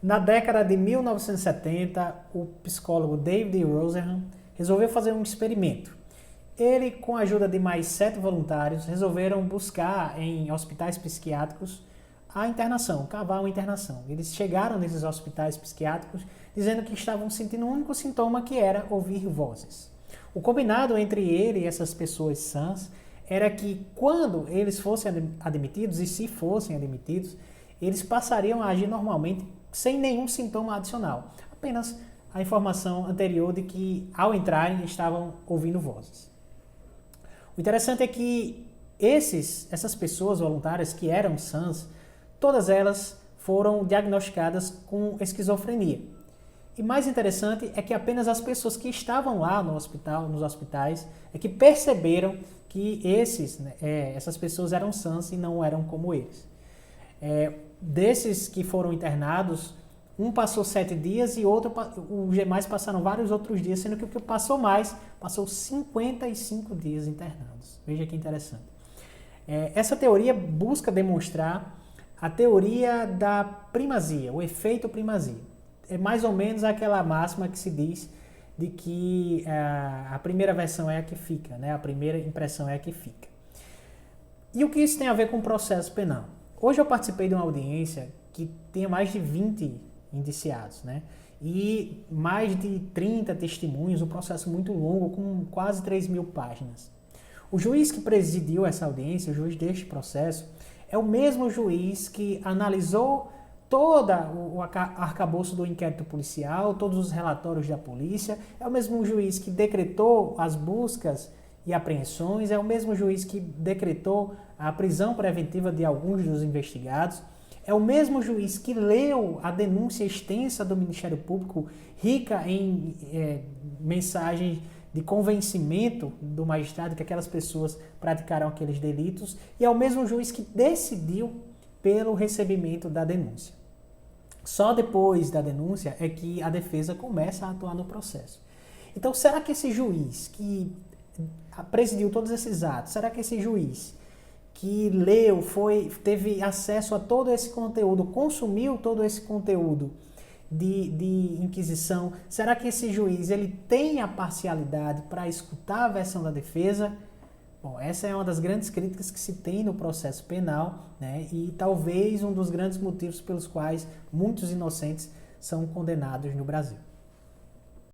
Na década de 1970, o psicólogo David Rosenhan resolveu fazer um experimento. Ele, com a ajuda de mais 7 voluntários, resolveram buscar em hospitais psiquiátricos a internação, cavar uma internação. Eles chegaram nesses hospitais psiquiátricos dizendo que estavam sentindo um único sintoma, que era ouvir vozes. O combinado entre ele e essas pessoas sãs era que quando eles fossem admitidos, e se fossem admitidos, eles passariam a agir normalmente sem nenhum sintoma adicional. Apenas a informação anterior de que ao entrarem estavam ouvindo vozes. O interessante é que essas pessoas voluntárias que eram sãs, todas elas foram diagnosticadas com esquizofrenia. E mais interessante é que apenas as pessoas que estavam lá no hospital, nos hospitais, é que perceberam que essas pessoas eram sãs e não eram como eles. Desses que foram internados, um passou 7 dias e os demais passaram vários outros dias, sendo que o que passou mais, passou 55 dias internados. Veja que interessante. Essa teoria busca demonstrar a teoria da primazia, o efeito primazia. É mais ou menos aquela máxima que se diz de que a primeira versão é a que fica, né? A primeira impressão é a que fica. E o que isso tem a ver com o processo penal? Hoje eu participei de uma audiência que tinha mais de 20 indiciados, né? E mais de 30 testemunhos, um processo muito longo, com quase 3.000 páginas. O juiz que presidiu essa audiência, o juiz deste processo, é o mesmo juiz que analisou todo o arcabouço do inquérito policial, todos os relatórios da polícia, é o mesmo juiz que decretou as buscas e apreensões, é o mesmo juiz que decretou a prisão preventiva de alguns dos investigados, é o mesmo juiz que leu a denúncia extensa do Ministério Público, rica em mensagens de convencimento do magistrado que aquelas pessoas praticaram aqueles delitos, e é o mesmo juiz que decidiu pelo recebimento da denúncia. Só depois da denúncia é que a defesa começa a atuar no processo. Então, será que esse juiz que presidiu todos esses atos, será que esse juiz que leu, teve acesso a todo esse conteúdo, consumiu todo esse conteúdo de inquisição, será que esse juiz ele tem a parcialidade para escutar a versão da defesa? Bom, essa é uma das grandes críticas que se tem no processo penal, né? E talvez um dos grandes motivos pelos quais muitos inocentes são condenados no Brasil.